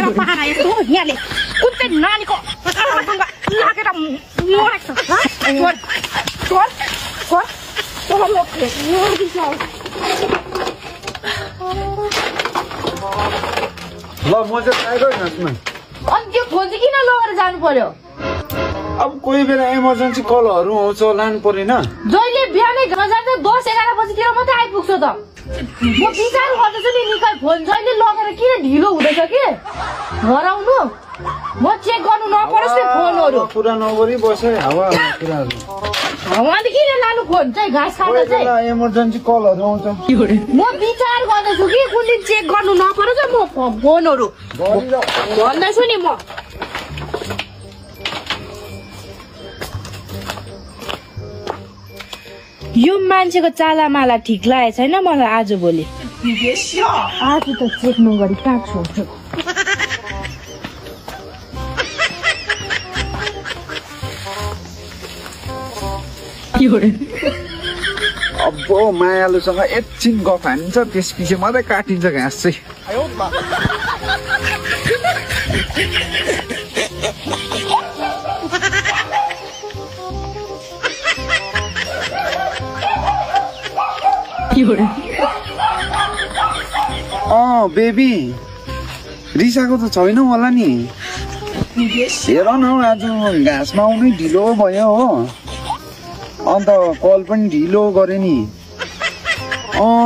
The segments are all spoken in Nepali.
तेरो पारा यस्तो यहाँले कुन चाहिँ नानीको आमासँग लागेर मरेको छ छोड छोड छोड ल म चाहिँ आएको हैन अनि त्यो फोन चाहिँ किन लगेर जानु पर्यो अब कोही बेला इमर्जेन्सी कलहरू आउँछ लानु परेन जहिले बिहानै घर जाँदा 10-11 बजीतिर मात्रै आइपुग्छ त म विचार गर्दैछु नि निकै फोन जहिले लगेर किन ढिलो हुँदैछ के घर आउनु म चेक गर्नु नपरोस् नि फोनहरू पुरा नगरी बसे हावा कुराहरू अनि किन लानु फोन चाहिँ घाँस खाँदा चाहिँ इमर्जेन्सी कलहरू आउँछ म विचार गर्दैछु कि कुन दिन चेक गर्नु नपरोस् म फोनहरू भन्दैछु नि म यो मान्छेको चालामाला ठिक लागेको छैन मलाई आज भोलि आज त चेक नगरी कहाँ छोड्छु अब मायालुसँग एकछिन गफ हानिन्छ त्यस पछि मात्रै काटिन्छ घाँस चाहिँ बेबी रिसाको त छैन होला नि हेर न आज घाँसमा आउनै ढिलो भयो हो अन्त कल पनि ढिलो गरे नि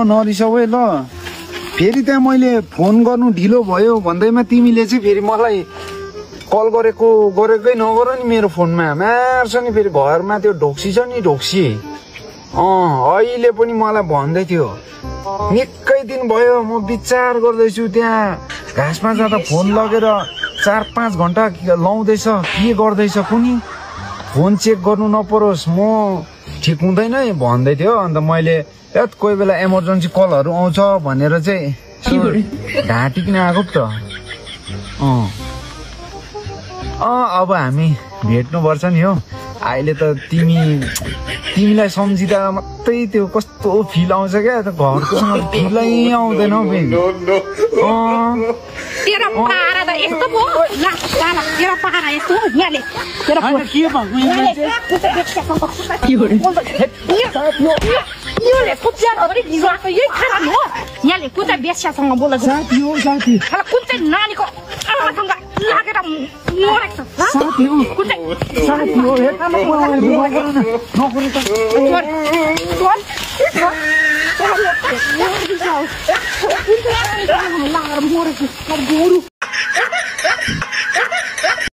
नरिसाउ है ल फेरि त्यहाँ मैले फोन गर्नु ढिलो भयो भन्दैमा तिमीले चाहिँ फेरि मलाई कल गरेकै नगर नि मेरो फोनमा मार्छ नि फेरि घरमा त्यो ढोक्सी छ नि ढोक्सी अहिले पनि मलाई भन्दै थियो निकै दिन भयो म विचार गर्दैछु त्यहाँ घाँसमा जाँदा फोन लगेर 4-5 घन्टा लाउँदैछ के गर्दैछ कुनी फोन चेक गर्नु नपरोस् म ठिक हुँदैन भन्दै थियो अन्त मैले कोही बेला इमर्जेन्सी कलहरू आउँछ भनेर चाहिँ ढाँटिकन आएको त अब हामी भेट्नुपर्छ नि हो अहिले त तिमीलाई सम्झिँदा मात्रै त्यो कस्तो फिल आउँछ क्या त घरकोसँग फिलै आउँदैन हौ तेरो पारा त यस्तो पो ल तेरो पारा यस्तो यहाँले तेरो के यहाँले कुच्यार पनि ढिलोको यही खाना हो यहाँले कुन चाहिँ बेस्यासँग बोलेको साथी हो साथी कुन चाहिँ नानीको आमासँग लागेर मरेको छ साथी हो कुन चाहिँ साथी हो मरेको